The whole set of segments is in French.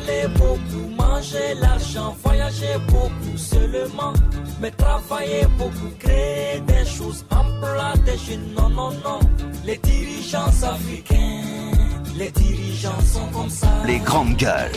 parler beaucoup, manger l'argent, voyager beaucoup seulement, mais travailler beaucoup, créer des choses, emploi des jeunes, non, non, non. Les dirigeants africains, les dirigeants sont comme ça. Les grandes gueules.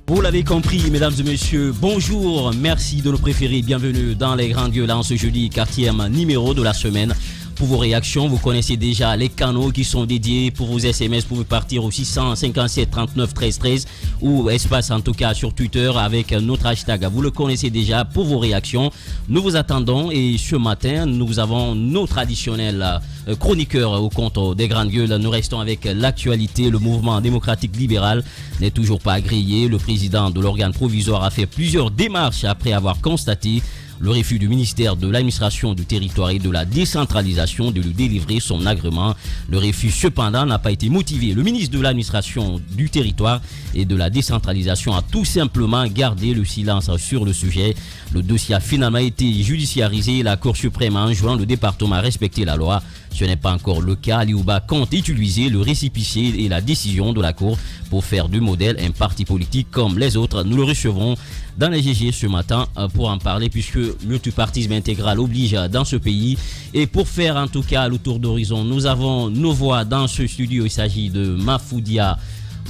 Vous l'avez compris, mesdames et messieurs, bonjour, merci de nous préférer, bienvenue dans les grandes gueules en ce jeudi 4e numéro de la semaine. Pour vos réactions, vous connaissez déjà les canaux qui sont dédiés pour vos SMS. Vous pouvez partir au 657 39 13 13 ou espace en tout cas sur Twitter avec notre hashtag. Vous le connaissez déjà pour vos réactions. Nous vous attendons et ce matin, nous avons nos traditionnels chroniqueurs au compte des grandes gueules. Nous restons avec l'actualité. Le mouvement démocratique libéral n'est toujours pas agréé. Le président de l'organe provisoire a fait plusieurs démarches après avoir constaté le refus du ministère de l'administration du territoire et de la décentralisation de lui délivrer son agrément. Le refus cependant n'a pas été motivé. Le ministre de l'administration du territoire et de la décentralisation a tout simplement gardé le silence sur le sujet. Le dossier a finalement été judiciarisé. La Cour suprême a enjoint le département à respecter la loi. Ce n'est pas encore le cas. Liouba compte utiliser le récépissé et la décision de la Cour pour faire du modèle un parti politique comme les autres. Nous le recevrons dans les GG ce matin pour en parler puisque le multipartisme intégral oblige dans ce pays. Et pour faire en tout cas le tour d'horizon, nous avons nos voix dans ce studio. Il s'agit de Mafoudia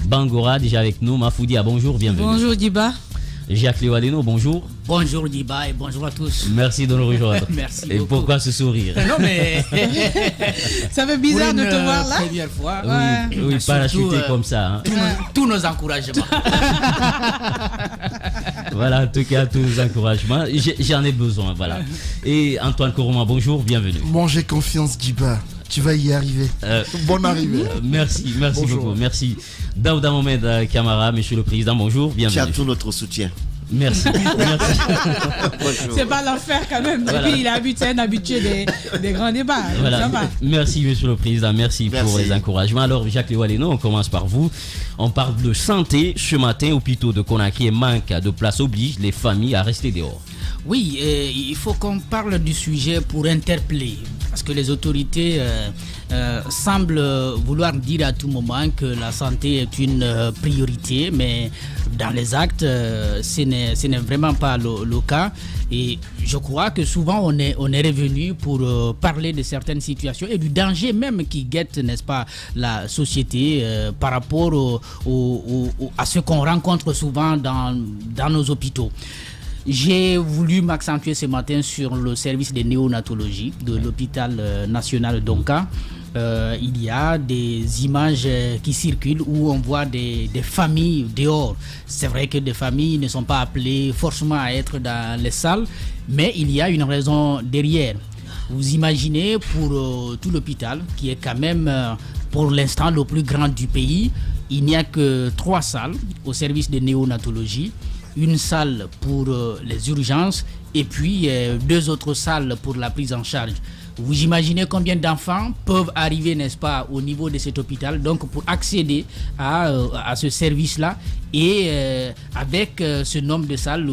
Bangora, déjà avec nous. Mafoudia, bonjour, bienvenue. Bonjour Diba. Jacques Léoadeno, bonjour. Bonjour Diba et bonjour à tous. Merci de nous rejoindre. Merci et beaucoup. Pourquoi ce sourire? Non mais ça fait bizarre de te voir là. Première fois. Oui, parachuté comme ça. Hein. Tous nos encouragements. Voilà, en tout cas, tous nos encouragements. J'en ai besoin, voilà. Et Antoine Kourouma, bonjour, bienvenue. Bon, j'ai confiance, Diba. Tu vas y arriver. Bonne arrivée. Merci Bonjour. beaucoup. Merci. Daouda Mohamed Kamara, monsieur le président, bonjour, bienvenue. Tu as tout notre soutien. Merci. Merci. C'est pas l'enfer quand même. Voilà. Et puis il est un habitué des grands débats. Voilà. Ça va. Merci, monsieur le président. Merci pour les encouragements. Alors, Jacques Léoadeno, on commence par vous. On parle de santé. Ce matin, hôpitaux de Conakry, manque de place oblige les familles à rester dehors. Oui, il faut qu'on parle du sujet pour interpeller. Parce que les autorités semblent vouloir dire à tout moment que la santé est une priorité, mais dans les actes, ce n'est vraiment pas le cas. Et je crois que souvent on est revenu pour parler de certaines situations et du danger même qui guette, n'est-ce pas, la société par rapport à ce qu'on rencontre souvent dans nos hôpitaux. J'ai voulu m'accentuer ce matin sur le service de néonatologie de l'hôpital national d'Onka. Il y a des images qui circulent où on voit des familles dehors. C'est vrai que des familles ne sont pas appelées forcément à être dans les salles, mais il y a une raison derrière. Vous imaginez pour tout l'hôpital, qui est quand même pour l'instant le plus grand du pays, il n'y a que 3 salles au service de néonatologie. Une salle pour les urgences et puis 2 autres salles pour la prise en charge. Vous imaginez combien d'enfants peuvent arriver, n'est-ce pas, au niveau de cet hôpital, donc pour accéder à ce service-là et avec ce nombre de salles,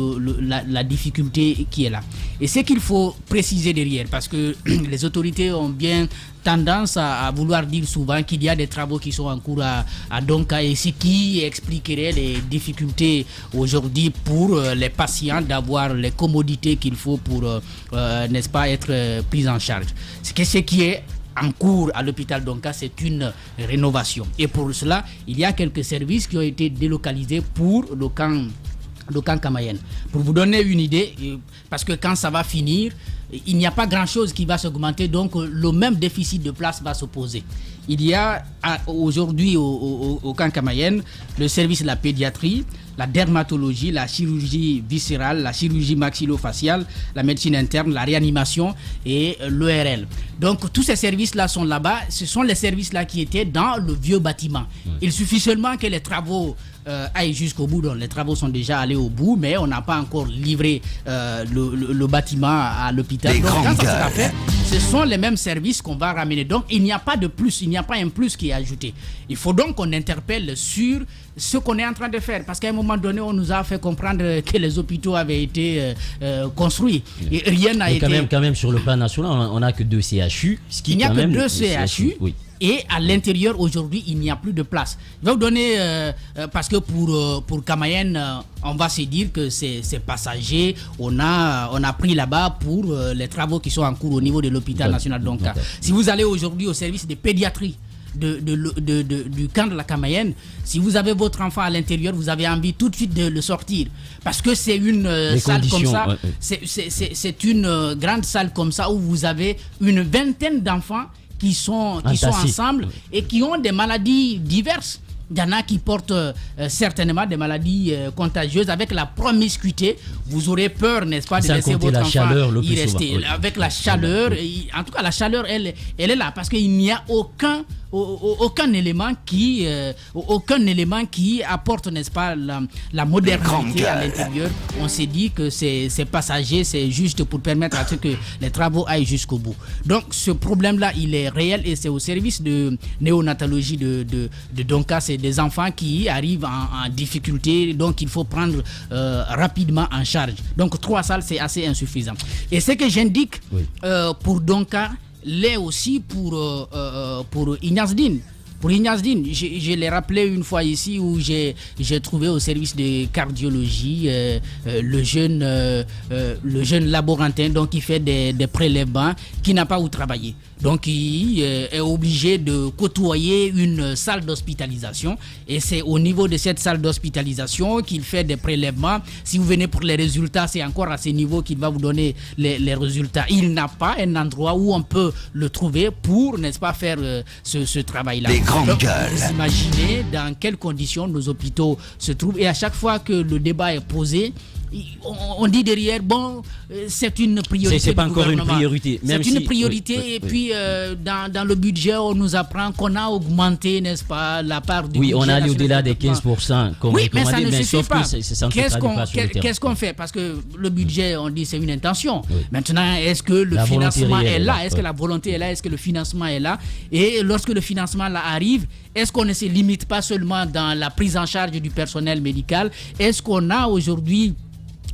la difficulté qui est là. Et ce qu'il faut préciser derrière, parce que les autorités ont bien tendance à vouloir dire souvent qu'il y a des travaux qui sont en cours à Donka et ce qui expliquerait les difficultés aujourd'hui pour les patients d'avoir les commodités qu'il faut pour, n'est-ce pas, être pris en charge. Ce qui est en cours à l'hôpital Donka, c'est une rénovation. Et pour cela, il y a quelques services qui ont été délocalisés pour le camp Kamayenne. Pour vous donner une idée, parce que quand ça va finir, il n'y a pas grand-chose qui va s'augmenter, donc le même déficit de place va se poser. Il y a aujourd'hui au camp Kamayenne le service de la pédiatrie, la dermatologie, la chirurgie viscérale, la chirurgie maxillofaciale, la médecine interne, la réanimation et l'ERL. Donc tous ces services-là sont là-bas. Ce sont les services-là qui étaient dans le vieux bâtiment. Il suffit seulement que les travaux aillent jusqu'au bout. Donc les travaux sont déjà allés au bout, mais on n'a pas encore livré le bâtiment à l'hôpital. Donc quand ça sera fait, ce sont les mêmes services qu'on va ramener. Donc il n'y a pas de plus, il n'y a pas un plus qui est ajouté. Il faut donc qu'on interpelle sur ce qu'on est en train de faire. Parce qu'à un moment donné, on nous a fait comprendre que les hôpitaux avaient été construits. Et rien n'a été... Quand même, sur le plan national, on n'a que 2 CHU. Il n'y a que 2 CHU. Oui. Et à l'intérieur, aujourd'hui, il n'y a plus de place. Je vais vous donner, parce que pour Camayen, on va se dire que c'est passager. On a pris là-bas pour les travaux qui sont en cours au niveau de l'hôpital national Donka. Si vous allez aujourd'hui au service de pédiatrie du camp de la Camayen, si vous avez votre enfant à l'intérieur, vous avez envie tout de suite de le sortir. Parce que c'est une salle comme ça, c'est une grande salle comme ça où vous avez une vingtaine d'enfants qui sont ensemble et qui ont des maladies diverses. Il y en a qui portent certainement des maladies contagieuses. Avec la promiscuité, vous aurez peur, n'est-ce pas, de laisser votre enfant y rester. Avec la chaleur, en tout cas la chaleur, elle est là parce qu'il n'y a aucun élément qui apporte, n'est-ce pas, la modernité à l'intérieur. On s'est dit que c'est passager, c'est juste pour permettre à ce que les travaux aillent jusqu'au bout. Donc ce problème-là, il est réel et c'est au service de néonatologie de Donka. C'est des enfants qui arrivent en difficulté, donc il faut prendre rapidement en charge. Donc 3 salles, c'est assez insuffisant. Et ce que j'indique pour Donka l'est aussi pour Ignazdine. Pour Ignazdine, je l'ai rappelé une fois ici où j'ai trouvé au service de cardiologie le jeune laborantin, donc qui fait des prélèvements, qui n'a pas où travailler. Donc il est obligé de côtoyer une salle d'hospitalisation et c'est au niveau de cette salle d'hospitalisation qu'il fait des prélèvements. Si vous venez pour les résultats, c'est encore à ce niveau qu'il va vous donner les résultats. Il n'a pas un endroit où on peut le trouver pour, n'est-ce pas, faire ce travail-là. Donc, vous imaginez dans quelles conditions nos hôpitaux se trouvent et à chaque fois que le débat est posé, on dit derrière, bon, c'est une priorité. C'est pas encore une priorité. C'est une priorité. Et puis, dans le budget, on nous apprend qu'on a augmenté, n'est-ce pas, la part du budget. Oui, on a allé au-delà des 15%. Oui, mais ça ne suffit pas. Qu'est-ce qu'on fait? Parce que le budget, on dit, c'est une intention. Oui. Maintenant, est-ce que le financement est là? Est-ce que la volonté est là? Est-ce que le financement est là? Et lorsque le financement là arrive, est-ce qu'on ne se limite pas seulement dans la prise en charge du personnel médical? Est-ce qu'on a aujourd'hui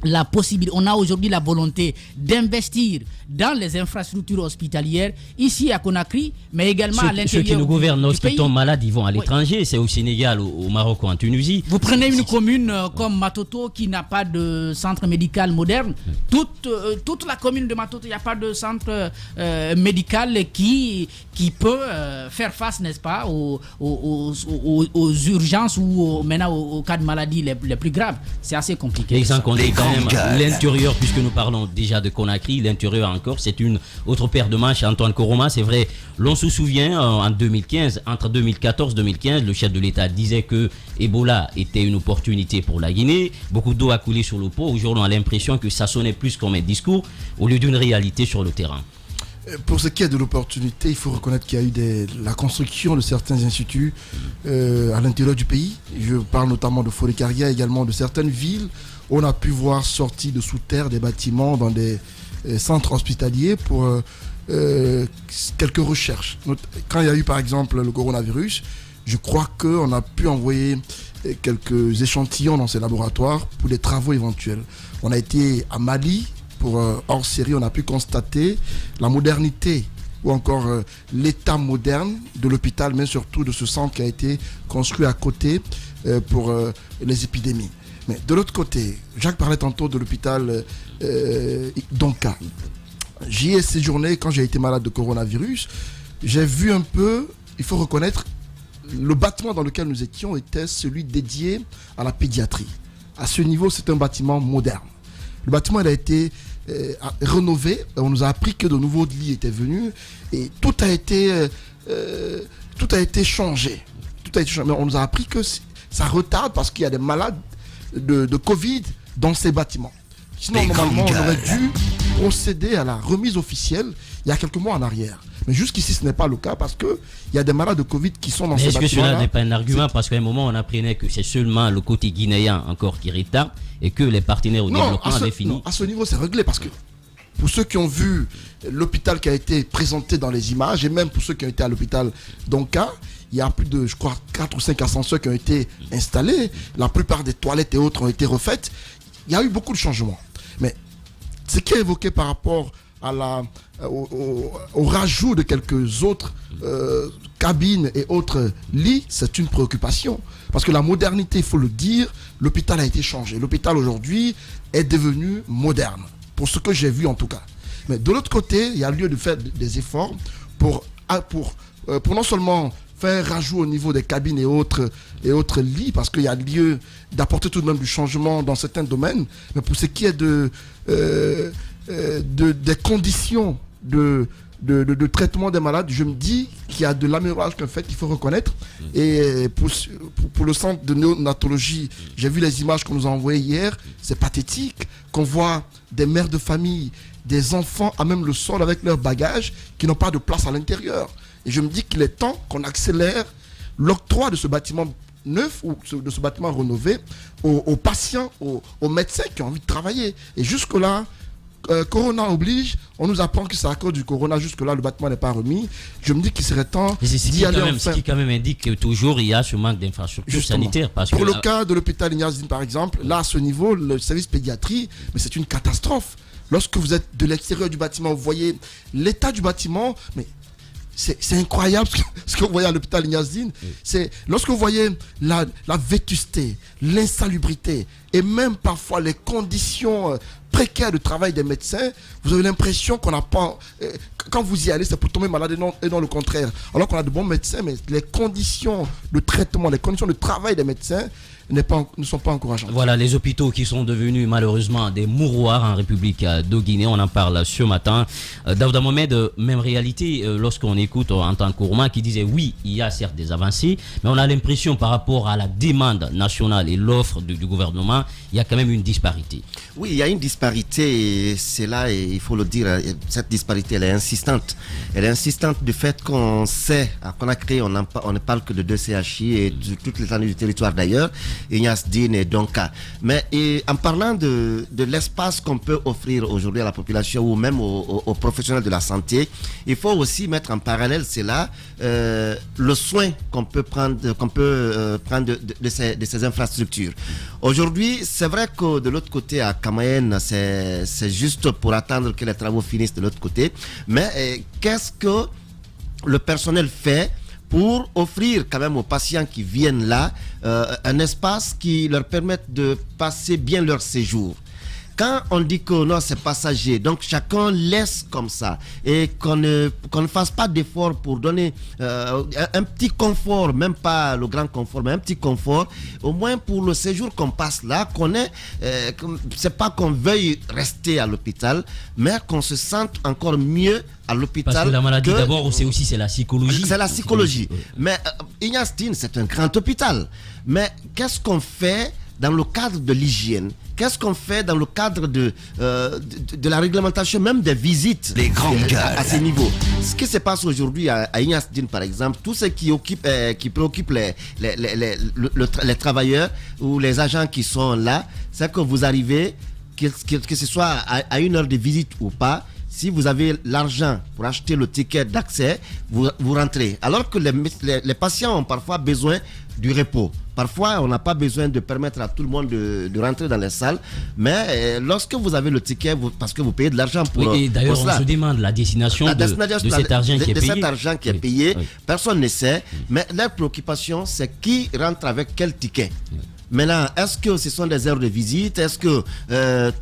la possibilité, on a aujourd'hui la volonté d'investir dans les infrastructures hospitalières ici à Conakry, mais également à l'intérieur. Ceux qui nous gouvernent, lorsqu'ils tombent malades, ils vont à l'étranger, c'est au Sénégal, au Maroc ou en Tunisie. Vous prenez une commune comme Matoto qui n'a pas de centre médical moderne. Toute la commune de Matoto, il n'y a pas de centre médical qui peut faire face, n'est-ce pas, aux urgences ou maintenant aux cas de maladies les plus graves. C'est assez compliqué. Et sans compter quand même l'intérieur, puisque nous parlons déjà de Conakry, l'intérieur encore, c'est une autre paire de manches. Antoine Koroma, c'est vrai, l'on se souvient en 2015, entre 2014 et 2015, le chef de l'État disait que Ebola était une opportunité pour la Guinée. Beaucoup d'eau a coulé sur le pot. Aujourd'hui, on a l'impression que ça sonnait plus comme un discours au lieu d'une réalité sur le terrain. Pour ce qui est de l'opportunité, il faut reconnaître qu'il y a eu la construction de certains instituts à l'intérieur du pays. Je parle notamment de Forêt-Carrière, également de certaines villes. On a pu voir sortir de sous terre des bâtiments dans des centres hospitaliers pour quelques recherches. Quand il y a eu par exemple le coronavirus, je crois qu'on a pu envoyer quelques échantillons dans ces laboratoires pour des travaux éventuels. On a été à Mali pour hors série, on a pu constater la modernité ou encore l'état moderne de l'hôpital, mais surtout de ce centre qui a été construit à côté pour les épidémies. Mais de l'autre côté, Jacques parlait tantôt de l'hôpital Donka. J'y ai séjourné quand j'ai été malade de coronavirus. J'ai vu un peu, il faut reconnaître, le bâtiment dans lequel nous étions était celui dédié à la pédiatrie. À ce niveau, c'est un bâtiment moderne. Le bâtiment il a été rénové. On nous a appris que de nouveaux lits étaient venus et tout a été changé. Mais on nous a appris que ça retarde parce qu'il y a des malades de Covid dans ces bâtiments. Sinon, normalement, on aurait dû procéder à la remise officielle il y a quelques mois en arrière. Mais jusqu'ici, ce n'est pas le cas parce qu'il y a des malades de Covid qui sont dans ces bâtiments. Est-ce que cela n'est pas un argument parce qu'à un moment, on apprenait que c'est seulement le côté guinéen encore qui retarde et que les partenaires au développement avaient fini? Non, à ce niveau, c'est réglé parce que pour ceux qui ont vu l'hôpital qui a été présenté dans les images et même pour ceux qui ont été à l'hôpital Donka, il y a plus de, je crois, 4 ou 5 ascenseurs qui ont été installés. La plupart des toilettes et autres ont été refaites. Il y a eu beaucoup de changements. Mais ce qui est évoqué par rapport au rajout de quelques autres cabines et autres lits, c'est une préoccupation. Parce que la modernité, il faut le dire, l'hôpital a été changé. L'hôpital aujourd'hui est devenu moderne, pour ce que j'ai vu en tout cas. Mais de l'autre côté, il y a lieu de faire des efforts pour non seulement faire rajout au niveau des cabines et autres lits, parce qu'il y a lieu d'apporter tout de même du changement dans certains domaines, mais pour ce qui est des conditions de traitement des malades, je me dis qu'il y a de l'amélioration qu'un fait qu'il faut reconnaître. Et pour le centre de néonatologie, j'ai vu les images qu'on nous a envoyées hier, c'est pathétique qu'on voit des mères de famille, des enfants à même le sol avec leurs bagages qui n'ont pas de place à l'intérieur. Et je me dis qu'il est temps qu'on accélère l'octroi de ce bâtiment neuf ou de ce bâtiment rénové aux patients, aux médecins qui ont envie de travailler. Et jusque-là, Corona oblige, on nous apprend que c'est à cause du Corona, jusque-là le bâtiment n'est pas remis. Je me dis qu'il serait temps d'y aller enfin. Ce qui quand même indique que toujours il y a ce manque d'infrastructures sanitaires. Pour le cas de l'hôpital Ignace Dine par exemple, là à ce niveau, le service pédiatrie, mais c'est une catastrophe. Lorsque vous êtes de l'extérieur du bâtiment, vous voyez l'état du bâtiment, mais c'est incroyable ce que vous voyez à l'hôpital Ignace Dine. C'est lorsque vous voyez la vétusté, l'insalubrité et même parfois les conditions précaires de travail des médecins, vous avez l'impression qu'on n'a pas... Quand vous y allez, c'est pour tomber malade et non le contraire. Alors qu'on a de bons médecins, mais les conditions de traitement, les conditions de travail des médecins ne sont pas encourageantes. Voilà, les hôpitaux qui sont devenus malheureusement des mouroirs en République de Guinée, on en parle ce matin. Daouda Mohamed, même réalité, lorsqu'on écoute en tant qu'Ourma qui disait oui, il y a certes des avancées, mais on a l'impression par rapport à la demande nationale et l'offre du gouvernement, il y a quand même une disparité. Oui, il y a une disparité, et c'est là, et il faut le dire, cette disparité, elle est insistante. Elle est insistante du fait qu'on sait, qu'on a créé, on ne parle que de 2 CHI et de toute l'étendue du territoire d'ailleurs, Ignace Dine et Donka. Mais en parlant de l'espace qu'on peut offrir aujourd'hui à la population ou même aux professionnels de la santé, il faut aussi mettre en parallèle, c'est là, le soin qu'on peut prendre, de ces infrastructures. Aujourd'hui, c'est vrai que de l'autre côté, à Kamayen, c'est juste pour attendre que les travaux finissent de l'autre côté. Mais qu'est-ce que le personnel fait pour offrir quand même aux patients qui viennent là un espace qui leur permette de passer bien leur séjour? Quand on dit que non, c'est passager, donc chacun laisse comme ça et qu'on ne fasse pas d'effort pour donner un petit confort, même pas le grand confort, mais un petit confort, au moins pour le séjour qu'on passe là, qu'on ait, c'est pas qu'on veuille rester à l'hôpital, mais qu'on se sente encore mieux à l'hôpital. Parce que la maladie d'abord, c'est la psychologie. C'est la psychologie. Mais Ignace Dine, c'est un grand hôpital. Mais qu'est-ce qu'on fait dans le cadre de l'hygiène? Qu'est-ce qu'on fait dans le cadre de la réglementation, même des visites à ces niveaux? Ce qui se passe aujourd'hui à Ignace Dine, par exemple, tout ce qui préoccupe les travailleurs ou les agents qui sont là, c'est que vous arrivez, que ce soit à 1 heure de visite ou pas, si vous avez l'argent pour acheter le ticket d'accès, vous rentrez. Alors que les patients ont parfois besoin du repos. Parfois, on n'a pas besoin de permettre à tout le monde de rentrer dans les salles. Mais lorsque vous avez le ticket, parce que vous payez de l'argent pour oui, et d'ailleurs, on se demande la destination de cet argent qui est payé. Cet argent qui est payé, personne ne sait. Mais leur préoccupation, c'est qui rentre avec quel ticket. Maintenant, est-ce que ce sont des heures de visite? Est-ce que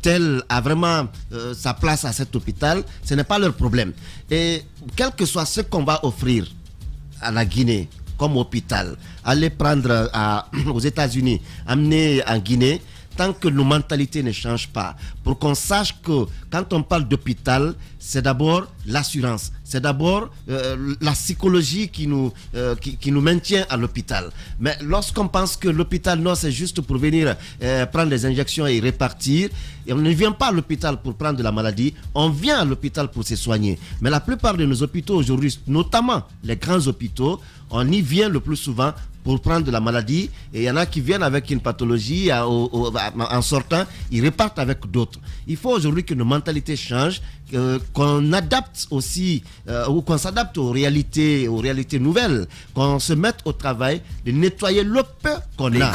tel a vraiment sa place à cet hôpital? Ce n'est pas leur problème. Et quel que soit ce qu'on va offrir à la Guinée comme hôpital, aller prendre aux États-Unis, amener en Guinée, tant que nos mentalités ne changent pas, pour qu'on sache que quand on parle d'hôpital, c'est d'abord l'assurance, c'est d'abord la psychologie qui nous maintient à l'hôpital. Mais lorsqu'on pense que l'hôpital, non, c'est juste pour venir prendre des injections et repartir, et on ne vient pas à l'hôpital pour prendre de la maladie, on vient à l'hôpital pour se soigner. Mais la plupart de nos hôpitaux aujourd'hui, notamment les grands hôpitaux, on y vient le plus souvent pour prendre de la maladie, et il y en a qui viennent avec une pathologie, en sortant, ils repartent avec d'autres. Il faut aujourd'hui que nos mentalités changent, qu'on adapte aussi, ou qu'on s'adapte aux réalités nouvelles, qu'on se mette au travail de nettoyer le peu qu'on a.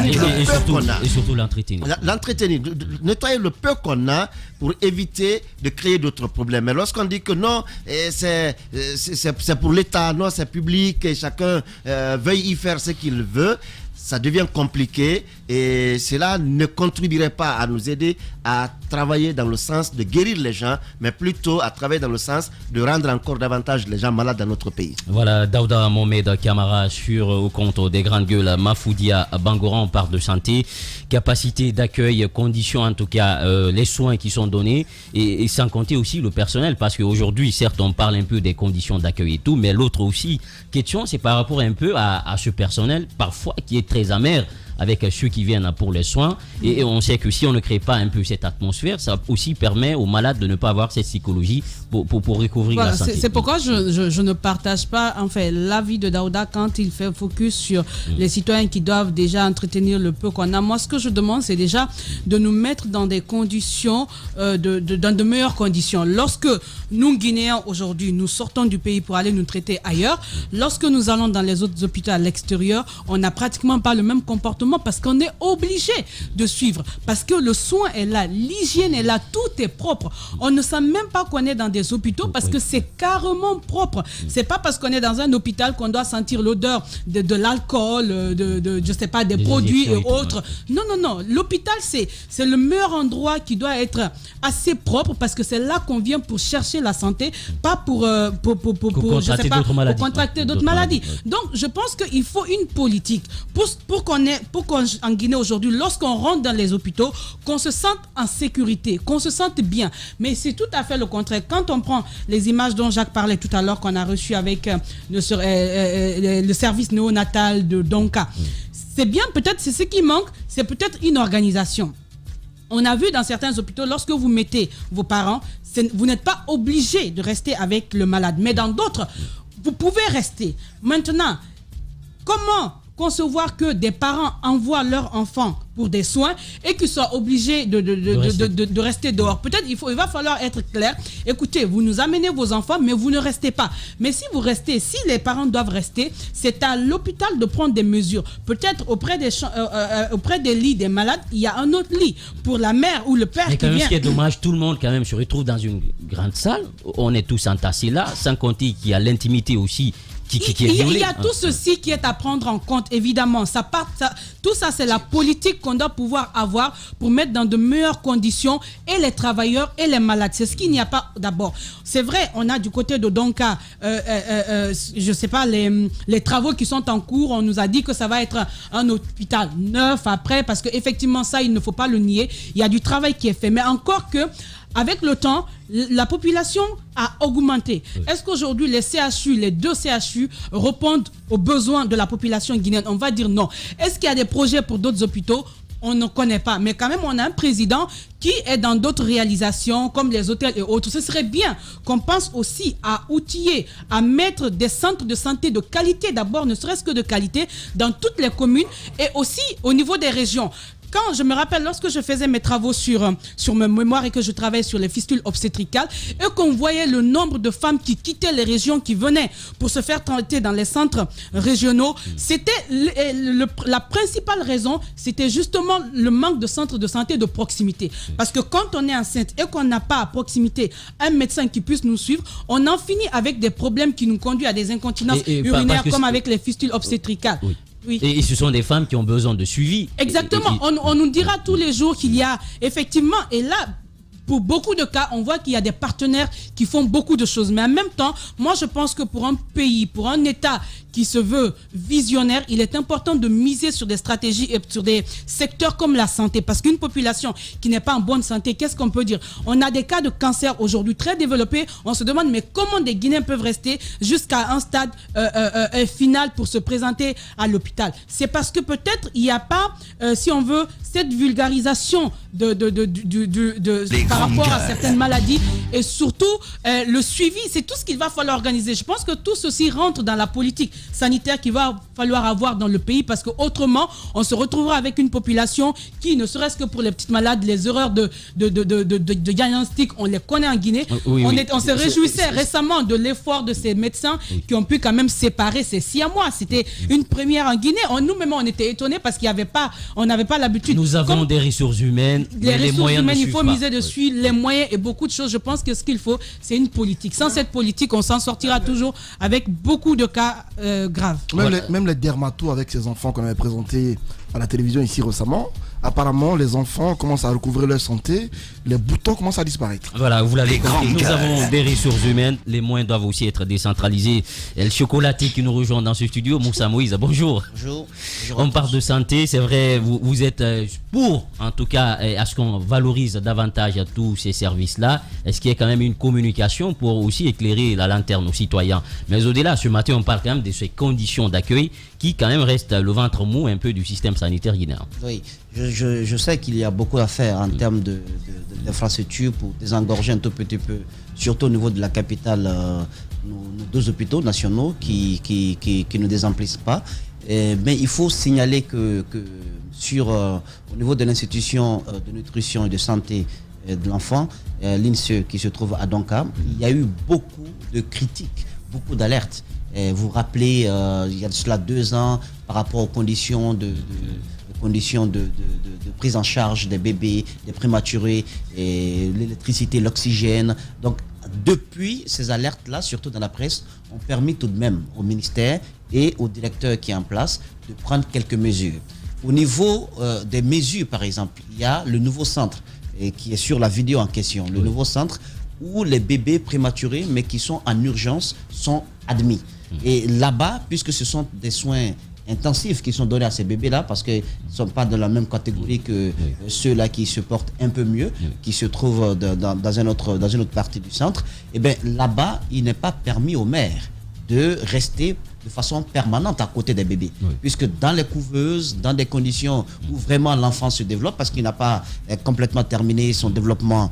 Et surtout l'entretenir. L'entretenir, nettoyer le peu qu'on a pour éviter de créer d'autres problèmes. Mais lorsqu'on dit que non, c'est pour l'État, non, c'est public, et chacun veuille y faire ce qu'il veut, ça devient compliqué et cela ne contribuerait pas à nous aider à travailler dans le sens de guérir les gens, mais plutôt à travailler dans le sens de rendre encore davantage les gens malades dans notre pays. Voilà, Daouda Mohamed Kamara au compte des grandes gueules Mafoudia Bangoran, on parle de santé, capacité d'accueil, conditions en tout cas, les soins qui sont donnés et sans compter aussi le personnel, parce qu'aujourd'hui certes on parle un peu des conditions d'accueil et tout, mais l'autre aussi question c'est par rapport un peu à ce personnel parfois qui est très amer avec ceux qui viennent pour les soins, et on sait que si on ne crée pas un peu cette atmosphère, ça aussi permet aux malades de ne pas avoir cette psychologie pour recouvrir la santé. C'est pourquoi je ne partage pas en fait l'avis de Daouda quand il fait focus sur les citoyens qui doivent déjà entretenir le peu qu'on a. Moi, ce que je demande, c'est déjà de nous mettre dans des conditions, dans de meilleures conditions. Lorsque nous, Guinéens, aujourd'hui, nous sortons du pays pour aller nous traiter ailleurs, lorsque nous allons dans les autres hôpitaux à l'extérieur, on n'a pratiquement pas le même comportement parce qu'on est obligé de suivre, parce que le soin est là, l'hygiène est là, tout est propre. On ne sent même pas qu'on est dans des hôpitaux parce que c'est carrément propre. C'est pas parce qu'on est dans un hôpital qu'on doit sentir l'odeur de l'alcool, je sais pas, des produits et autres. Non. L'hôpital, c'est le meilleur endroit qui doit être assez propre parce que c'est là qu'on vient pour chercher la santé, pas pour contracter d'autres maladies. Donc, je pense qu'il faut une politique pour qu'en Guinée aujourd'hui, lorsqu'on rentre dans les hôpitaux, qu'on se sente en sécurité, qu'on se sente bien. Mais c'est tout à fait le contraire. Quand on prend les images dont Jacques parlait tout à l'heure, qu'on a reçues avec le service néonatal de Donka, c'est bien, peut-être c'est ce qui manque, c'est peut-être une organisation. On a vu dans certains hôpitaux, lorsque vous mettez vos parents, vous n'êtes pas obligé de rester avec le malade. Mais dans d'autres, vous pouvez rester. Maintenant, comment concevoir que des parents envoient leurs enfants pour des soins et qu'ils soient obligés de rester dehors? Peut-être il va falloir être clair. Écoutez, vous nous amenez vos enfants, mais vous ne restez pas. Mais si vous restez, si les parents doivent rester, c'est à l'hôpital de prendre des mesures. Peut-être auprès des lits des malades, il y a un autre lit pour la mère ou le père qui vient. Ce qui est dommage, tout le monde quand même se retrouve dans une grande salle. On est tous entassés là, sans compter qu'il y a l'intimité aussi. Il y a tout ceci qui est à prendre en compte, évidemment. Tout ça, c'est la politique qu'on doit pouvoir avoir pour mettre dans de meilleures conditions et les travailleurs et les malades. C'est ce qu'il n'y a pas d'abord. C'est vrai, on a du côté de Donka, je sais pas, les travaux qui sont en cours. On nous a dit que ça va être un hôpital neuf après, parce qu'effectivement, ça, il ne faut pas le nier. Il y a du travail qui est fait. Mais encore que, avec le temps, la population a augmenté. Oui. Est-ce qu'aujourd'hui, les deux CHU répondent aux besoins de la population guinéenne? On va dire non. Est-ce qu'il y a des projets pour d'autres hôpitaux? On ne connaît pas. Mais quand même, on a un président qui est dans d'autres réalisations, comme les hôtels et autres. Ce serait bien qu'on pense aussi à outiller, à mettre des centres de santé de qualité, d'abord, ne serait-ce que de qualité, dans toutes les communes et aussi au niveau des régions. Quand je me rappelle, lorsque je faisais mes travaux sur mes mémoires et que je travaillais sur les fistules obstétricales et qu'on voyait le nombre de femmes qui quittaient les régions, qui venaient pour se faire traiter dans les centres régionaux, c'était la principale raison, c'était justement le manque de centres de santé de proximité. Parce que quand on est enceinte et qu'on n'a pas à proximité un médecin qui puisse nous suivre, on en finit avec des problèmes qui nous conduisent à des incontinences urinaires comme avec les fistules obstétricales. Oui. Oui. Et ce sont des femmes qui ont besoin de suivi. Exactement. On nous dira tous les jours qu'il y a effectivement, et là, pour beaucoup de cas, on voit qu'il y a des partenaires qui font beaucoup de choses. Mais en même temps, moi, je pense que pour un pays, pour un État qui se veut visionnaire, il est important de miser sur des stratégies et sur des secteurs comme la santé. Parce qu'une population qui n'est pas en bonne santé, qu'est-ce qu'on peut dire? On a des cas de cancer aujourd'hui très développés. On se demande, mais comment des Guinéens peuvent rester jusqu'à un stade final pour se présenter à l'hôpital? C'est parce que peut-être il n'y a pas, si on veut, cette vulgarisation de rapport à certaines maladies et surtout le suivi, c'est tout ce qu'il va falloir organiser. Je pense que tout ceci rentre dans la politique sanitaire qu'il va falloir avoir dans le pays parce qu'autrement, on se retrouvera avec une population qui, ne serait-ce que pour les petites malades, les erreurs de diagnostic, on les connaît en Guinée. On se réjouissait récemment de l'effort de ces médecins qui ont pu quand même séparer ces Siamois. C'était une première en Guinée. Nous-mêmes, on était étonnés parce on n'avait pas l'habitude. Nous avons des ressources humaines, mais les moyens ne il suivent faut pas. miser dessus, les moyens et beaucoup de choses. Je pense que ce qu'il faut, c'est une politique. Sans cette politique, on s'en sortira toujours avec beaucoup de cas graves. Même les dermatos avec ces enfants qu'on avait présentés à la télévision ici récemment, apparemment les enfants commencent à recouvrir leur santé, les boutons commencent à disparaître. Voilà, vous l'avez compris, nous avons des ressources humaines, les moyens doivent aussi être décentralisés. Et le chocolaté qui nous rejoint dans ce studio, Moussa Moïse, bonjour. Bonjour. On parle de santé, c'est vrai, vous êtes pour, en tout cas, à ce qu'on valorise davantage tous ces services-là. Est-ce qu'il y a quand même une communication pour aussi éclairer la lanterne aux citoyens? Mais au-delà, ce matin, on parle quand même de ces conditions d'accueil qui quand même restent le ventre mou un peu du système sanitaire guinéen. Oui, je sais qu'il y a beaucoup à faire en termes d'infrastructures pour désengorger un tout petit peu, surtout au niveau de la capitale, nos 2 hôpitaux nationaux qui ne désemplissent pas. Mais il faut signaler que au niveau de l'institution de nutrition et de santé de l'enfant, l'INSEE qui se trouve à Donka, il y a eu beaucoup de critiques, beaucoup d'alertes. Vous vous rappelez, il y a de cela 2 ans, par rapport aux conditions de prise en charge des bébés, des prématurés, l'électricité, l'oxygène. Donc, depuis ces alertes-là, surtout dans la presse, ont permis tout de même au ministère et au directeur qui est en place de prendre quelques mesures. Au niveau des mesures, par exemple, il y a le nouveau centre qui est sur la vidéo en question, le nouveau centre où les bébés prématurés, mais qui sont en urgence, sont admis. Et là-bas, puisque ce sont des soins intensifs qui sont donnés à ces bébés-là, parce qu'ils ne sont pas de la même catégorie que ceux-là qui se portent un peu mieux, qui se trouvent dans une autre partie du centre, et bien là-bas, il n'est pas permis aux mères de rester de façon permanente à côté des bébés. Puisque dans les couveuses, dans des conditions où vraiment l'enfant se développe, parce qu'il n'a pas complètement terminé son développement,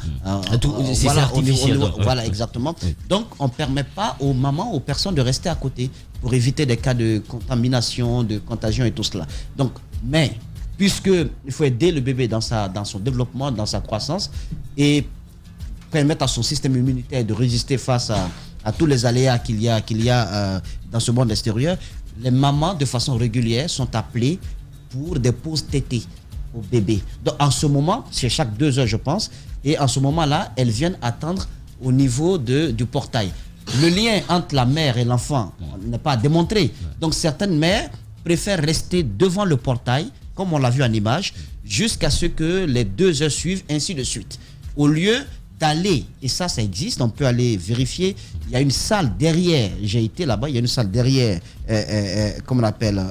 voilà, exactement. Donc, on ne permet pas aux mamans, aux personnes de rester à côté pour éviter des cas de contamination, de contagion et tout cela. Donc, mais, puisqu'il faut aider le bébé dans son développement, dans sa croissance, et permettre à son système immunitaire de résister face à tous les aléas qu'il y a dans ce monde extérieur, les mamans, de façon régulière, sont appelées pour des pauses tétées au bébé. Donc, en ce moment, c'est chaque 2 heures, je pense, et en ce moment-là, elles viennent attendre au niveau du portail. Le lien entre la mère et l'enfant n'est pas démontré. Donc, certaines mères préfèrent rester devant le portail, comme on l'a vu en image, jusqu'à ce que les 2 heures suivent, ainsi de suite. Au lieu d'aller, et ça existe, on peut aller vérifier, il y a une salle derrière, j'ai été là-bas, il y a une salle derrière, comment on appelle,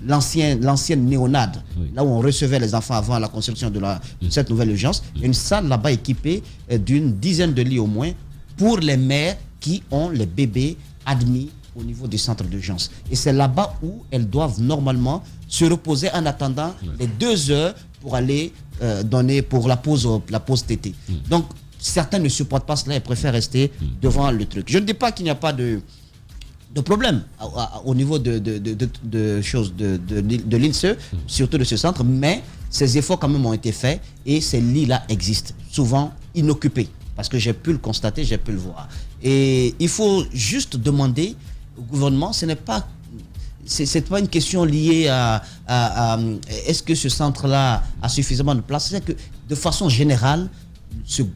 l'ancienne néonade, là où on recevait les enfants avant la construction de cette nouvelle urgence. Il y a une salle là-bas équipée d'une dizaine de lits au moins pour les mères qui ont les bébés admis au niveau du centre d'urgence. Et c'est là-bas où elles doivent normalement se reposer en attendant les 2 heures pour aller donner pour la pause tétée. Donc, certains ne supportent pas cela et préfèrent rester devant le truc. Je ne dis pas qu'il n'y a pas de problème au niveau de l'INSEE, surtout de ce centre, mais ces efforts quand même ont été faits et ces lits-là existent, souvent inoccupés, parce que j'ai pu le constater, j'ai pu le voir. Et il faut juste demander au gouvernement, c'est pas une question liée à est-ce que ce centre-là a suffisamment de place. C'est que de façon générale,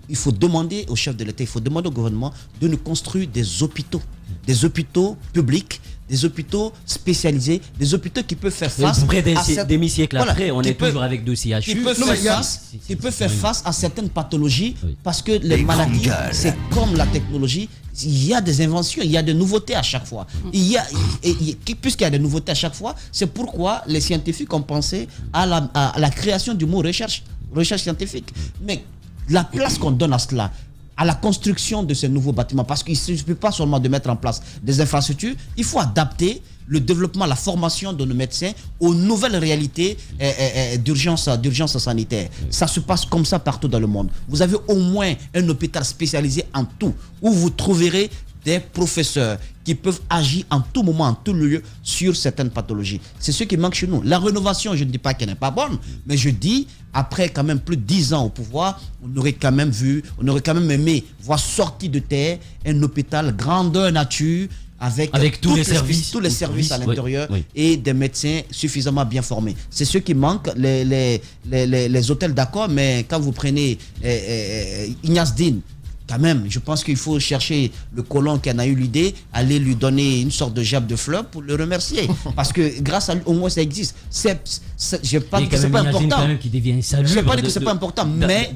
il faut demander au chef de l'État, il faut demander au gouvernement de nous construire des hôpitaux publics, des hôpitaux spécialisés, des hôpitaux qui peuvent faire face près d'hémicycle après, on est toujours avec 2 CHU. Qui peuvent faire face à certaines pathologies, parce que les maladies, c'est comme la technologie, il y a des inventions, il y a des nouveautés à chaque fois. Puisqu'il y a des nouveautés à chaque fois, c'est pourquoi les scientifiques ont pensé à la création du mot recherche scientifique. Mais la place qu'on donne à cela, à la construction de ces nouveaux bâtiments. Parce qu'il ne suffit pas seulement de mettre en place des infrastructures, il faut adapter le développement, la formation de nos médecins aux nouvelles réalités d'urgence sanitaire. Ça se passe comme ça partout dans le monde. Vous avez au moins un hôpital spécialisé en tout, où vous trouverez des professeurs qui peuvent agir en tout moment, en tout lieu sur certaines pathologies. C'est ce qui manque chez nous. La rénovation, je ne dis pas qu'elle n'est pas bonne, mais je dis, après quand même plus de 10 ans au pouvoir, on aurait quand même aimé voir sortir de terre un hôpital grandeur nature, avec tous les services à l'intérieur, et des médecins suffisamment bien formés. C'est ce qui manque, les hôtels, d'accord, mais quand vous prenez Ignace Dine, quand même, je pense qu'il faut chercher le colon qui en a eu l'idée, aller lui donner une sorte de gerbe de fleurs pour le remercier. Parce que grâce à lui, au moins ça existe. Je ne pas que c'est pas important. Je ne pas dire que c'est pas important, mais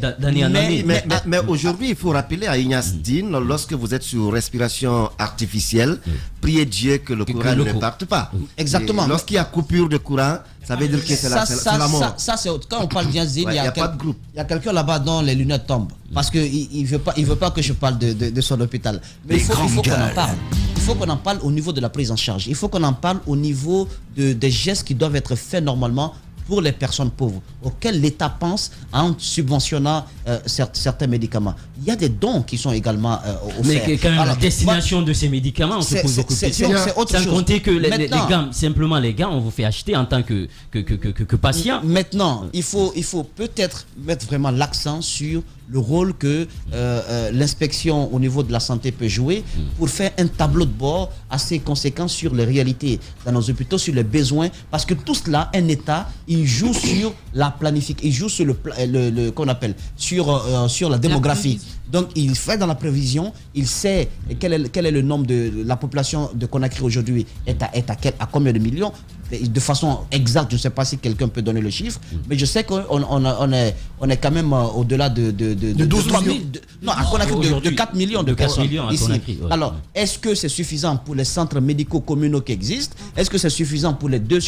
aujourd'hui, il faut rappeler à Ignace Dine, lorsque vous êtes sur respiration artificielle, priez Dieu que le courant ne parte pas. Exactement. Lorsqu'il y a coupure de courant, ça veut dire que c'est la mort. Ça, c'est autre. Quand on parle d'Ignace Dine, il y a pas de groupe. Il y a quelqu'un là-bas dont les lunettes tombent. Parce qu'il ne veut pas que je parle de son hôpital. Mais il faut qu'on en parle. Il faut qu'on en parle au niveau de la prise en charge. Il faut qu'on en parle au niveau des gestes qui doivent être faits normalement pour les personnes pauvres, auxquelles l'État pense en subventionnant certains médicaments. Il y a des dons qui sont également offerts. Mais quand même, la destination de ces médicaments, on se pose beaucoup de questions. Sans compter que simplement les gars, on vous fait acheter en tant que patient. Maintenant, il faut peut-être mettre vraiment l'accent sur le rôle que l'inspection au niveau de la santé peut jouer pour faire un tableau de bord assez conséquent sur les réalités dans nos hôpitaux, sur les besoins, parce que tout cela, un État, il joue sur la planification, il joue sur qu'on appelle sur la démographie. Donc il fait dans la prévision, il sait quel est le nombre de la population de Conakry aujourd'hui est à combien de millions. De façon exacte, je ne sais pas si quelqu'un peut donner le chiffre, mais je sais qu'on est quand même au-delà de 12 millions. Non, à Conakry, de 4 millions de personnes ici. Conakry, ouais. Alors, est-ce que c'est suffisant pour les centres médicaux communaux qui existent? Est-ce que c'est suffisant pour les deux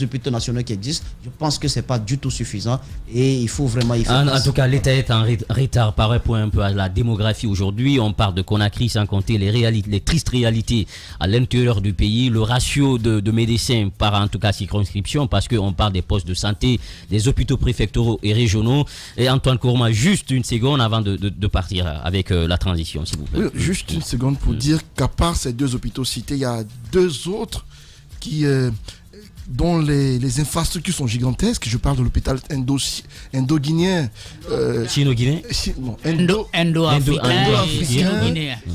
hôpitaux nationaux qui existent? Je pense que ce n'est pas du tout suffisant et il faut vraiment y faire. En tout cas, l'État est en retard par rapport un peu à la démographie aujourd'hui. On parle de Conakry sans compter les tristes réalités à l'intérieur du pays, le ratio de médecins par en tout cas circonscription, parce qu'on parle des postes de santé, des hôpitaux préfectoraux et régionaux. Et Antoine Kourma, juste une seconde avant de partir avec la transition, s'il vous plaît. Oui, juste une seconde pour dire qu'à part ces deux hôpitaux cités, il y a deux autres dont les infrastructures sont gigantesques. Je parle de l'hôpital indo-guinéen. Sino-guinéen Indo-africain,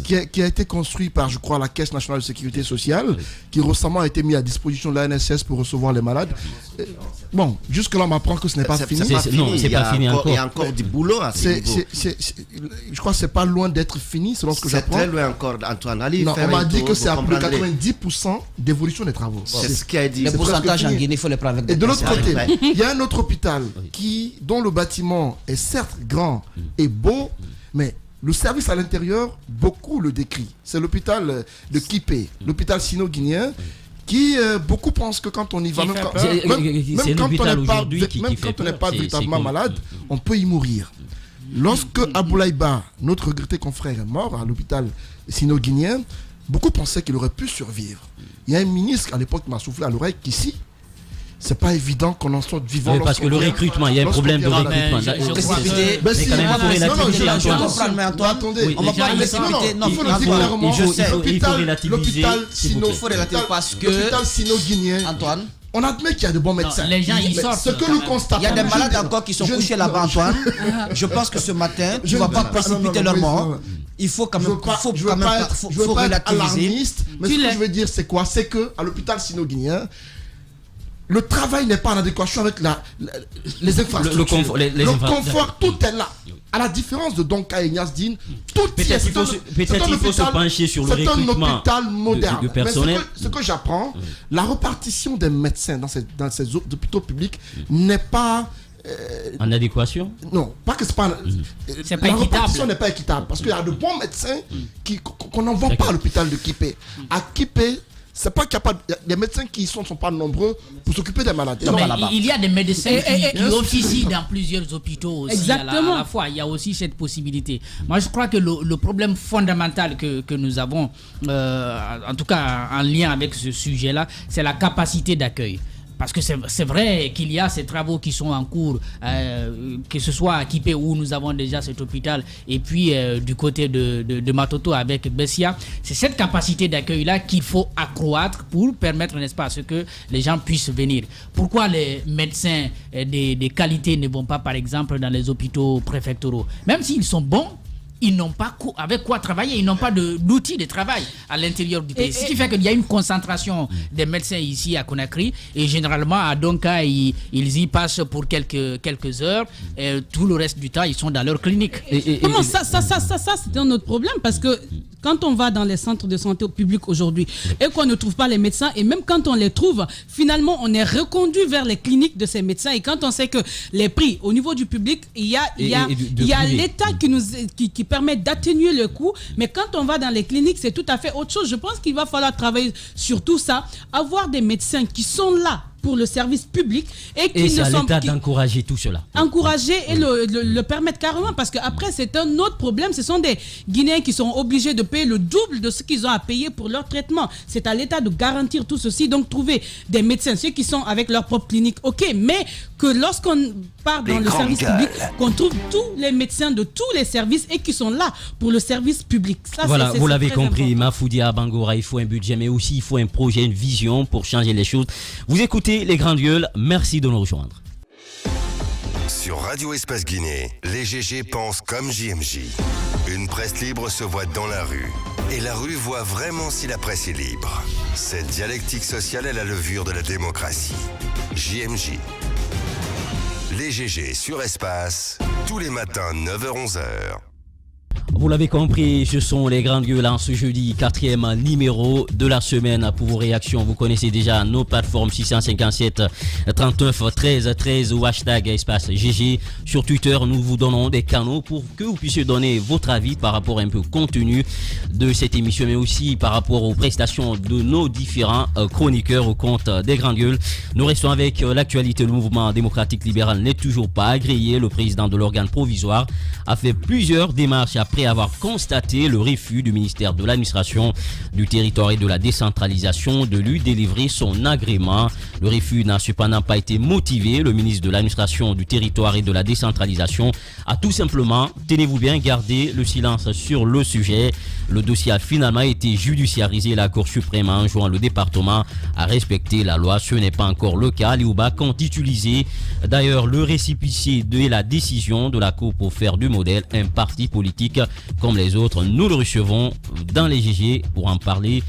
qui a été construit par, je crois, la Caisse nationale de sécurité sociale, qui récemment a été mis à disposition de la NSS pour recevoir les malades. Bon, jusque-là, on m'apprend que ce n'est pas fini. Non, c'est pas fini encore. Il y a encore du boulot à ce niveau. Je crois que ce n'est pas loin d'être fini, selon ce que j'apprends. C'est très loin encore, Antoine. Non, on m'a dit que c'est à plus de 90% d'évolution des travaux. C'est ce qui a dit. Les pourcentages en Guinée, il faut les prendre avec des Et de l'autre côté, Ouais. il y a un autre hôpital dont le bâtiment est certes grand et beau, mais le service à l'intérieur, beaucoup le décrit. C'est l'hôpital de Kipé, l'hôpital sino-guinéen, qui beaucoup pensent que quand on y va, même quand on n'est pas véritablement malade, on peut y mourir. Lorsque Aboulaye Ba, notre regretté confrère, est mort à l'hôpital sino-guinéen, beaucoup pensaient qu'il aurait pu survivre. Il y a un ministre à l'époque qui m'a soufflé à l'oreille qu'ici, c'est pas évident qu'on en sorte vivant. Oui, parce que le recrutement, il y a un problème de recrutement. Attendez, on va pas le précipiter. Non, il faut le dire clairement. Il faut relativiser. Parce que l'hôpital sino-guinéen, Antoine, on admet qu'il y a de bons médecins. Les gens y sortent. Ce que nous constatons. il y a des malades encore qui sont couchés là-bas, Antoine. Je pense que ce matin, tu ne vas pas précipiter leur mort. Il faut quand même pas être alarmiste, mais ce que je veux dire, c'est quoi? C'est que à l'hôpital sino-guinéen, le travail n'est pas en adéquation avec les infrastructures. Le confort, tout est là. À la différence de Donka et Ignace Dine, tout est là. Peut-être qu'il faut se pencher sur le recrutement. C'est un hôpital moderne. Du personnel. Mais ce que j'apprends, la répartition des médecins dans ces hôpitaux publics n'est pas... en adéquation? Non, pas que c'est pas... C'est pas la équitable. répartition n'est pas équitable parce qu'il y a de bons médecins qu'on n'envoie pas à l'hôpital de Kipé. À Kipé, C'est pas qu'il y a pas des médecins qui sont pas nombreux pour s'occuper des malades. Non, mais il y a des médecins qui officient dans plusieurs hôpitaux aussi. Exactement. À la fois. Il y a aussi cette possibilité. Moi, je crois que le problème fondamental que nous avons, en tout cas en lien avec ce sujet-là, c'est la capacité d'accueil. Parce que c'est vrai qu'il y a ces travaux qui sont en cours, que ce soit à Kipé où nous avons déjà cet hôpital, et puis du côté de Matoto avec Bessia. C'est cette capacité d'accueil-là qu'il faut accroître pour permettre, n'est-ce pas, à ce que les gens puissent venir. Pourquoi les médecins des qualités ne vont pas, par exemple, dans les hôpitaux préfectoraux? Même s'ils sont bons, ils n'ont pas avec quoi travailler, ils n'ont pas d'outils de travail à l'intérieur du pays. Ce qui fait qu'il y a une concentration des médecins ici à Conakry, et généralement à Donka, ils y passent pour quelques heures, et tout le reste du temps, ils sont dans leur clinique. Comment ça c'est un autre problème, parce que quand on va dans les centres de santé publics aujourd'hui et qu'on ne trouve pas les médecins, et même quand on les trouve, finalement, on est reconduit vers les cliniques de ces médecins, et quand on sait que les prix au niveau du public, il y a l'État qui permet d'atténuer le coût, mais quand on va dans les cliniques, c'est tout à fait autre chose. Je pense qu'il va falloir travailler sur tout ça, avoir des médecins qui sont là pour le service public et qui c'est ne à sont l'État d'encourager tout cela. Encourager et le permettre carrément, parce qu'après c'est un autre problème. Ce sont des Guinéens qui sont obligés de payer le double de ce qu'ils ont à payer pour leur traitement. C'est à l'État de garantir tout ceci, donc trouver des médecins, ceux qui sont avec leur propre clinique, ok, mais que lorsqu'on part dans le service public, qu'on trouve tous les médecins de tous les services et qui sont là pour le service public. Ça, voilà, vous l'avez compris, important. Mafoudia Bangora, il faut un budget, mais aussi il faut un projet, une vision pour changer les choses. Vous écoutez Les Grandes Gueules, merci de nous rejoindre. Sur Radio Espace Guinée, les GG pensent comme JMJ. Une presse libre se voit dans la rue. Et la rue voit vraiment si la presse est libre. Cette dialectique sociale est la levure de la démocratie. JMJ. Les GG sur Espace, tous les matins 9h-11h. Vous l'avez compris, ce sont les Grandes Gueules en ce jeudi, 4e numéro de la semaine. Pour vos réactions, vous connaissez déjà nos plateformes 657 39 13 13 ou hashtag espace GG. Sur Twitter, nous vous donnons des canaux pour que vous puissiez donner votre avis par rapport un peu au contenu de cette émission, mais aussi par rapport aux prestations de nos différents chroniqueurs au compte des Grandes Gueules. Nous restons avec l'actualité. Le mouvement démocratique libéral n'est toujours pas agréé. Le président de l'organe provisoire a fait plusieurs démarches après avoir constaté le refus du ministère de l'administration du territoire et de la décentralisation de lui délivrer son agrément. Le refus n'a cependant pas été motivé. Le ministre de l'administration du territoire et de la décentralisation a tout simplement, tenez-vous bien, gardé le silence sur le sujet. Le dossier a finalement été judiciarisé. La Cour suprême a enjoint le département à respecter la loi. Ce n'est pas encore le cas. Liouba compte utiliser d'ailleurs le récépissé de la décision de la Cour pour faire du modèle un parti politique comme les autres. Nous le recevons dans les GG pour en parler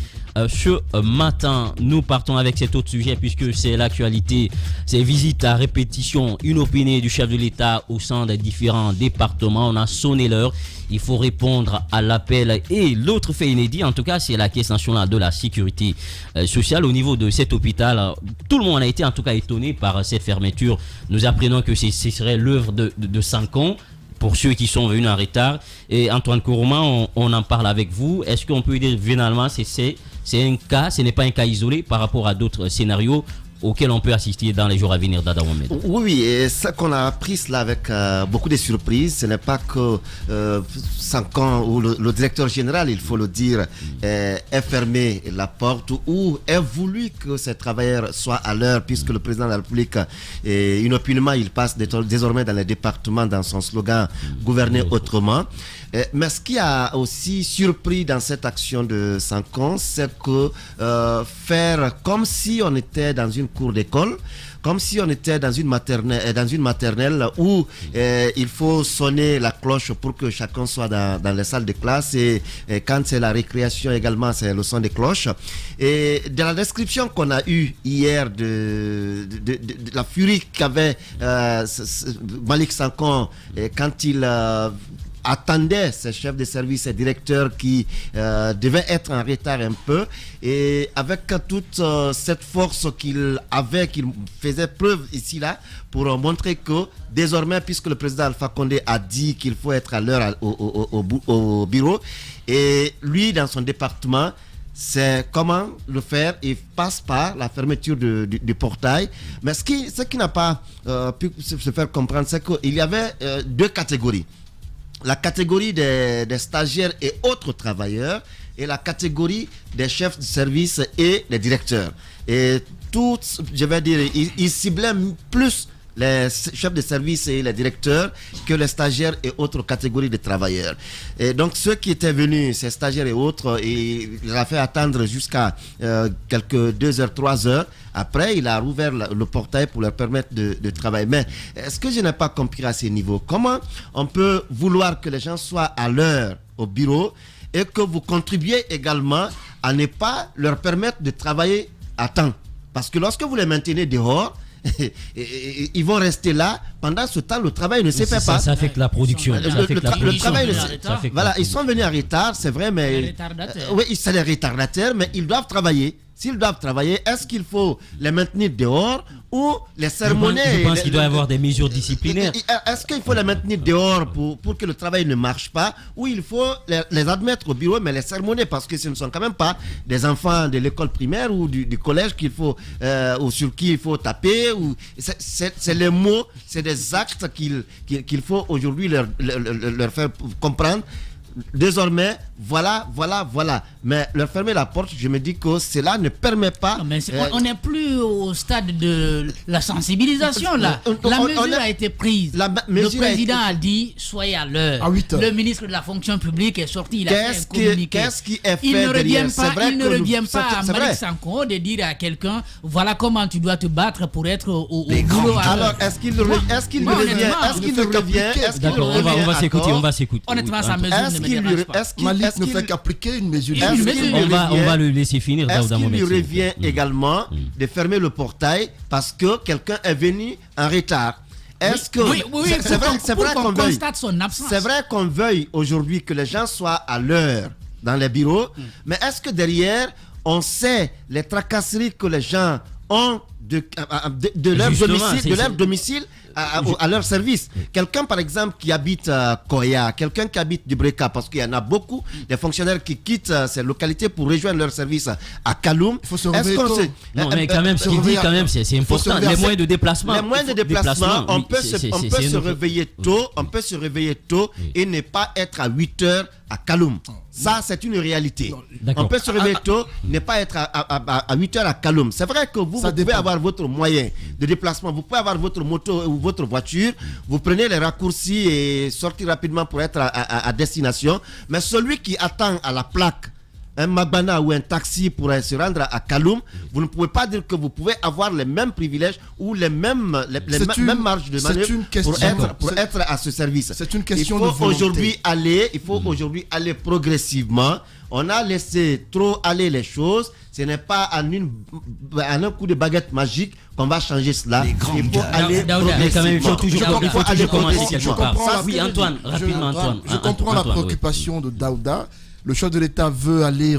ce matin. Nous partons avec cet autre sujet puisque c'est l'actualité. Ces visites à répétition inopinée du chef de l'État au sein des différents départements. On a sonné l'heure. Il faut répondre à l'appel. Et l'autre fait inédit, en tout cas, c'est la Caisse nationale de la sécurité sociale. Au niveau de cet hôpital, tout le monde a été en tout cas étonné par cette fermeture. Nous apprenons que ce serait l'œuvre de Sankon. Pour ceux qui sont venus en retard. Et Antoine Kourouma, on en parle avec vous. Est-ce qu'on peut dire finalement c'est un cas, ce n'est pas un cas isolé par rapport à d'autres scénarios auxquels on peut assister dans les jours à venir d'Adam Mohamed? Oui, et ça qu'on a appris cela avec beaucoup de surprises. Ce n'est pas que Sankon ou le directeur général, il faut le dire, ait fermé la porte ou ait voulu que ces travailleurs soient à l'heure, puisque le président de la République, inopinément, il passe désormais dans les départements dans son slogan « Gouverner autrement ». Mais ce qui a aussi surpris dans cette action de Sankon, c'est que faire comme si on était dans une cour d'école, comme si on était dans une maternelle où il faut sonner la cloche pour que chacun soit dans les salles de classe et quand c'est la récréation également, c'est le son des cloches. Et de la description qu'on a eue hier de la furie qu'avait Malik Sankon quand il attendait ces chefs de service et directeurs qui devaient être en retard un peu, et avec toute cette force qu'il avait, qu'il faisait preuve ici là pour montrer que désormais, puisque le président Alpha Condé a dit qu'il faut être à l'heure au bureau, et lui dans son département, c'est comment le faire et passe par la fermeture du portail. Mais ce qui n'a pas pu se faire comprendre, c'est qu'il y avait 2 catégories. La catégorie des stagiaires et autres travailleurs et la catégorie des chefs de service et les directeurs. Et tous, je vais dire, ils ciblaient plus les chefs de service et les directeurs que les stagiaires et autres catégories de travailleurs. Et donc ceux qui étaient venus, ces stagiaires et autres, il a fait attendre jusqu'à quelques 2 heures, 3 heures. Après, il a rouvert le portail pour leur permettre de travailler. Mais est-ce que je n'ai pas compris à ce niveau? Comment on peut vouloir que les gens soient à l'heure au bureau et que vous contribuez également à ne pas leur permettre de travailler à temps? Parce que lorsque vous les maintenez dehors, ils vont rester là. Pendant ce temps, le travail ne se fait pas. Ça affecte la production. Le travail ne se fait pas. Voilà, ils sont venus en retard, c'est vrai, mais oui, c'est les retardataires, mais ils doivent travailler. S'ils doivent travailler, est-ce qu'il faut les maintenir dehors ou les sermonner? Je pense qu'il doit y avoir des mesures disciplinaires. Est-ce qu'il faut les maintenir dehors pour que le travail ne marche pas, ou il faut les admettre au bureau mais les sermonner, parce que ce ne sont quand même pas des enfants de l'école primaire ou du collège qu'il faut ou sur qui il faut taper. C'est les mots, c'est des actes qu'il faut aujourd'hui leur faire comprendre. Désormais, voilà. Mais leur fermer la porte, je me dis que cela ne permet pas. Non, mais on n'est plus au stade de la sensibilisation là. La mesure a été prise. Le président a dit soyez à l'heure. À 8 heures. Le ministre de la fonction publique est sorti, il a fait un communiqué. Qu'est-ce qui est fait Il ne revient derrière? il ne revient pas à Malik Sanko de dire à quelqu'un voilà comment tu dois te battre pour être au boulot. Alors, est-ce qu'il revient? D'accord, on va s'écouter. Honnêtement, sa mesure ne me dérange pas. Malik ne fait qu'appliquer une mesure. On va le laisser finir. Est-ce qu'il lui revient également de fermer le portail parce que quelqu'un est venu en retard? Est-ce que c'est vrai qu'on veuille, constate son absence. C'est vrai qu'on veuille aujourd'hui que les gens soient à l'heure dans les bureaux, mais est-ce que derrière on sait les tracasseries que les gens ont de leur domicile à leur service? Quelqu'un par exemple qui habite Koya, quelqu'un qui habite Dubreka, parce qu'il y en a beaucoup des fonctionnaires qui quittent ces localités pour rejoindre leur service à Kaloum. Il faut se réveiller tôt. Non, mais quand même, ce qu'il dit quand même, c'est important. Les moyens de déplacement. Les moyens de déplacement, on peut se réveiller tôt, et ne pas être à 8 heures à Kaloum. Ça, c'est une réalité. On peut se réveiller tôt, ne pas être à 8 heures à Kaloum. C'est vrai que vous pouvez avoir votre moyen de déplacement, vous pouvez avoir votre moto ou votre voiture, vous prenez les raccourcis et sortir rapidement pour être à destination. Mais celui qui attend à la plaque un Mabana ou un taxi pour se rendre à Kaloum, vous ne pouvez pas dire que vous pouvez avoir les mêmes privilèges ou les mêmes marges de manœuvre pour être à ce service. C'est une question de volonté. Il faut aujourd'hui aller progressivement. On a laissé trop aller les choses. Ce n'est pas en un coup de baguette magique qu'on va changer cela. Il faut aller progressivement. Il faut toujours commencer quelque part. Oui, Antoine, rapidement, Antoine. Je comprends la préoccupation de Daouda. Le chef de l'État veut aller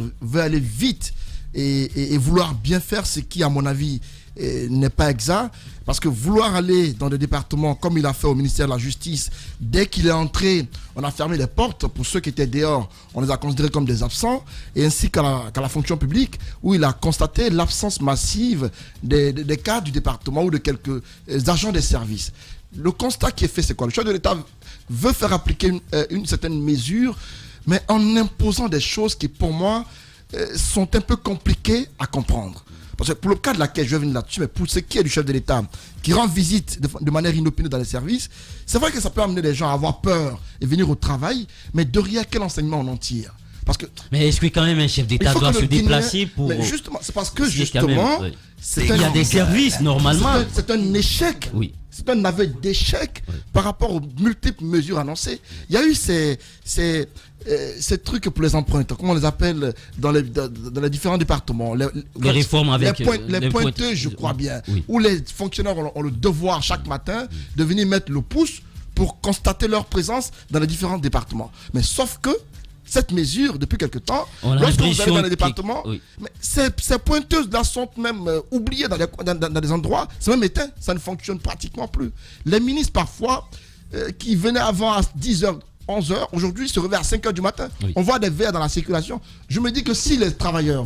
vite et vouloir bien faire, ce qui, à mon avis, n'est pas exact. Parce que vouloir aller dans des départements, comme il a fait au ministère de la Justice, dès qu'il est entré, on a fermé les portes. Pour ceux qui étaient dehors, on les a considérés comme des absents. Et ainsi qu'à la fonction publique, où il a constaté l'absence massive des cadres du département ou de quelques agents des services. Le constat qui est fait, c'est quoi? Le chef de l'État veut faire appliquer une certaine mesure, mais en imposant des choses qui, pour moi, sont un peu compliquées à comprendre. Parce que pour le cas de la caisse, je vais venir là-dessus, mais pour ce qui est du chef de l'État, qui rend visite de manière inopinée dans les services, c'est vrai que ça peut amener les gens à avoir peur et venir au travail, mais derrière, quel enseignement on en tire? Parce que, mais est-ce que quand même un chef d'État doit se déplacer pour... Mais justement, c'est parce que justement... Il y a des services, normalement. C'est un échec. Oui. C'est un aveu d'échec par rapport aux multiples mesures annoncées. Il y a eu ces trucs pour les empruntes, comment on les appelle dans les différents départements. Les réformes avec les pointeuses, je crois bien. Oui. Où les fonctionnaires ont le devoir chaque matin de venir mettre le pouce pour constater leur présence dans les différents départements. Mais sauf que cette mesure, depuis quelque temps, lorsque vous allez dans les départements, mais ces pointeuses-là sont même oubliées dans des endroits, c'est même éteint, ça ne fonctionne pratiquement plus. Les ministres, parfois, qui venaient avant à 10h, 11h, aujourd'hui, se réveille à 5h du matin. Oui. On voit des verres dans la circulation. Je me dis que si les travailleurs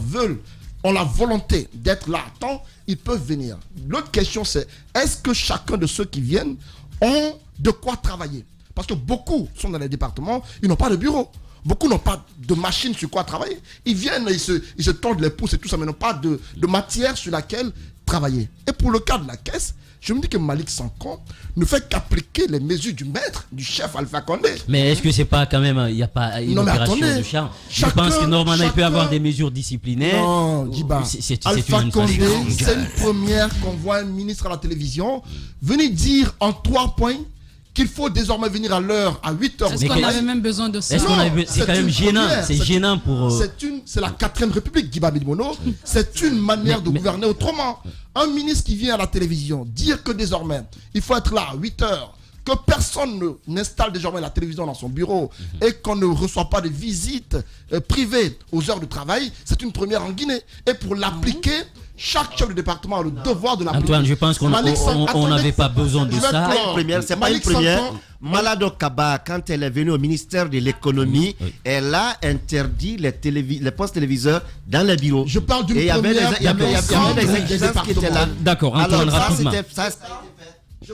ont la volonté d'être là à temps, ils peuvent venir. L'autre question, c'est est-ce que chacun de ceux qui viennent ont de quoi travailler? Parce que beaucoup sont dans les départements, ils n'ont pas de bureau. Beaucoup n'ont pas de machine sur quoi travailler. Ils viennent, ils se tordent les pouces et tout ça, mais n'ont pas de matière sur laquelle travailler. Et pour le cas de la caisse, je me dis que Malick Sanko ne fait qu'appliquer les mesures du maître, du chef Alpha Condé. Mais est-ce que c'est pas quand même, il n'y a pas une opération de charme? Je pense que normalement il peut y avoir des mesures disciplinaires. Non, Djiba. Alpha Condé, c'est une première qu'on voit un ministre à la télévision venir dire en 3 points qu'il faut désormais venir à l'heure, à 8h. Est-ce qu'on avait même besoin de ça? C'est quand même gênant. C'est gênant pour... C'est la 4e République, Djiba Midmono. C'est une manière de gouverner autrement. Un ministre qui vient à la télévision dire que désormais, il faut être là à 8h, que personne n'installe désormais la télévision dans son bureau et qu'on ne reçoit pas de visites privées aux heures de travail, c'est une première en Guinée. Et pour l'appliquer, chaque chef de département a le devoir de l'appliquer. Antoine, je pense qu'on n'avait pas besoin de ça. C'est pas une première. Malado Kaba, quand elle est venue au ministère de l'économie, elle a interdit les postes téléviseurs dans les bureaux. Je parle d'une première. Il y avait des exigences qui étaient là. D'accord, Antoine, rapidement.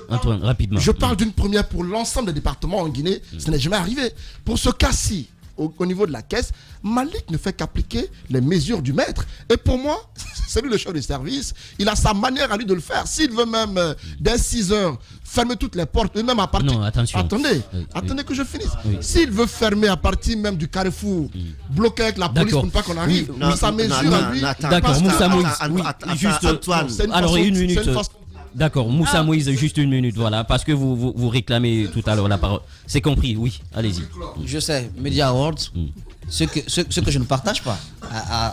Antoine, rapidement. Je parle d'une première pour l'ensemble des départements en Guinée. Ce n'est jamais arrivé. Pour ce cas-ci, au niveau de la caisse, Malick ne fait qu'appliquer les mesures du maître. Et pour moi, c'est lui le chef de service. Il a sa manière à lui de le faire. S'il veut même, dès 6h, fermer toutes les portes, et même à partir... Non, attention. Attendez que je finisse. S'il veut fermer à partir même du carrefour, bloquer avec la police pour ne pas qu'on arrive, sa mesure à lui... D'accord, Moussa Moïse, juste... Alors, une minute... D'accord, Moussa Moïse, juste une minute, voilà, parce que vous réclamez tout à l'heure la parole. C'est compris, oui, allez-y. Je sais, Media Awards, ce que je ne partage pas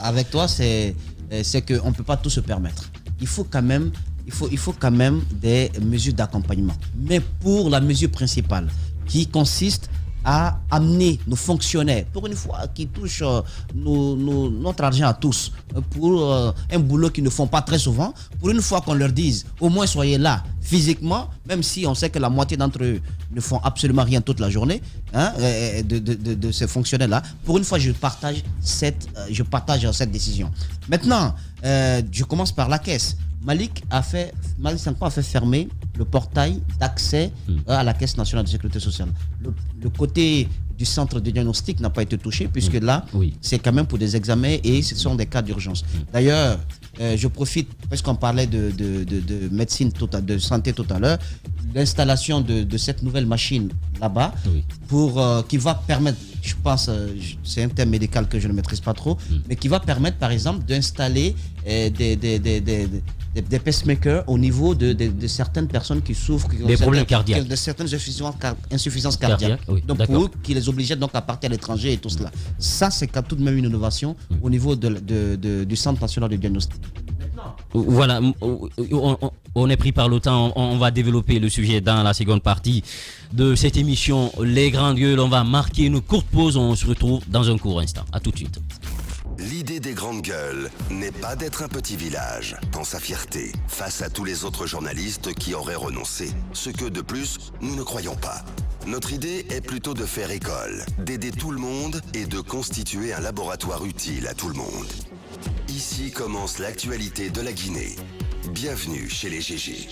avec toi, c'est qu'on ne peut pas tout se permettre. Il faut quand même des mesures d'accompagnement. Mais pour la mesure principale, qui consiste à amener nos fonctionnaires, pour une fois, qui touchent notre argent à tous, pour un boulot qu'ils ne font pas très souvent, pour une fois qu'on leur dise, au moins soyez là physiquement, même si on sait que la moitié d'entre eux ne font absolument rien toute la journée, hein, de ces fonctionnaires-là. Pour une fois, je partage cette décision. Maintenant, je commence par la caisse. Malick Sanko a fait fermer le portail d'accès à la Caisse nationale de sécurité sociale. Le côté du centre de diagnostic n'a pas été touché, puisque là, c'est quand même pour des examens et ce sont des cas d'urgence. D'ailleurs, je profite, parce qu'on parlait de médecine, de santé tout à l'heure, l'installation de cette nouvelle machine là-bas, qui va permettre, je pense, c'est un terme médical que je ne maîtrise pas trop, mais qui va permettre, par exemple, d'installer des pacemakers au niveau de certaines personnes qui souffrent des problèmes cardiaques, de certaines insuffisances cardiaques. Donc pour qui les obligeait donc à partir à l'étranger et tout cela. Ça, c'est tout de même une innovation au niveau du Centre national de diagnostic. Voilà, on est pris par le temps, on va développer le sujet dans la seconde partie de cette émission Les Grandes Gueules. On va marquer une courte pause, on se retrouve dans un court instant. A tout de suite. L'idée des grandes gueules n'est pas d'être un petit village dans sa fierté face à tous les autres journalistes qui auraient renoncé. Ce que, de plus, nous ne croyons pas. Notre idée est plutôt de faire école, d'aider tout le monde et de constituer un laboratoire utile à tout le monde. Ici commence l'actualité de la Guinée. Bienvenue chez les GG.